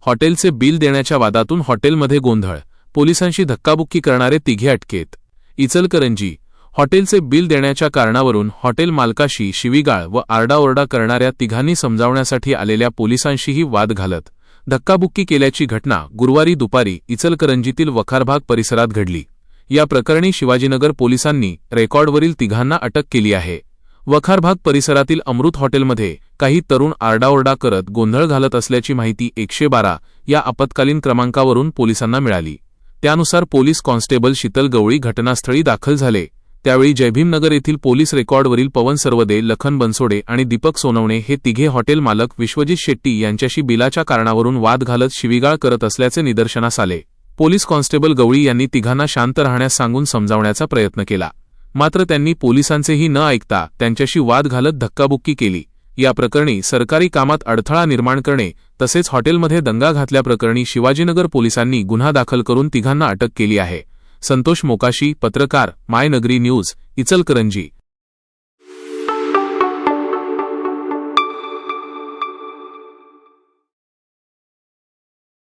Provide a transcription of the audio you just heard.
हॉटेलचे बिल देण्याच्या वादातून हॉटेलमध्ये गोंधळ, पोलिसांशी धक्काबुक्की करणारे तिघे अटकेत। इचलकरंजी हॉटेलचे बिल देण्याच्या कारणावरून हॉटेल मालकाशी शिवीगाळ व आरडाओरडा करणाऱ्या तिघांनी समजावण्यासाठी आलेल्या पोलिसांशीही वाद घालत धक्काबुक्की केल्याची घटना गुरुवारी दुपारी इचलकरंजीतील वखारबाग परिसरात घडली। या प्रकरणी शिवाजीनगर पोलिसांनी रेकॉर्डवरील तिघांना अटक केली आहे। वखारबाग परिसरातील अमृत हॉटेलमध्ये काही तरुण आरडाओरडा करत गोंधळ घालत असल्याची माहिती 112 या आपत्कालीन क्रमांकावरून पोलिसांना मिळाली। त्यानुसार पोलीस कॉन्स्टेबल शीतल गवळी घटनास्थळी दाखल झाले। त्यावेळी जयभीमनगर येथील पोलीस रेकॉर्डवरील पवन सरवदे, लखन बनसोडे आणि दीपक सोनवणे हे तिघे हॉटेल मालक विश्वजित शेट्टी यांच्याशी बिलाच्या कारणावरून वाद घालत शिवीगाळ करत असल्याचे निदर्शनास आले। पोलीस कॉन्स्टेबल गवळी यांनी तिघांना शांत राहण्यास सांगून समजावण्याचा प्रयत्न केला, मात्र त्यांनी पोलिसांचेही न ऐकता त्यांच्याशी वाद घालत धक्काबुक्की केली। या प्रकरणी सरकारी कामात अडथळा निर्माण करणे तसेच हॉटेलमध्ये दंगा घातल्याप्रकरणी शिवाजीनगर पोलिसांनी गुन्हा दाखल करून तिघांना अटक केली आहे। संतोष मोकाशी, पत्रकार, मायनगरी न्यूज, इचलकरंजी।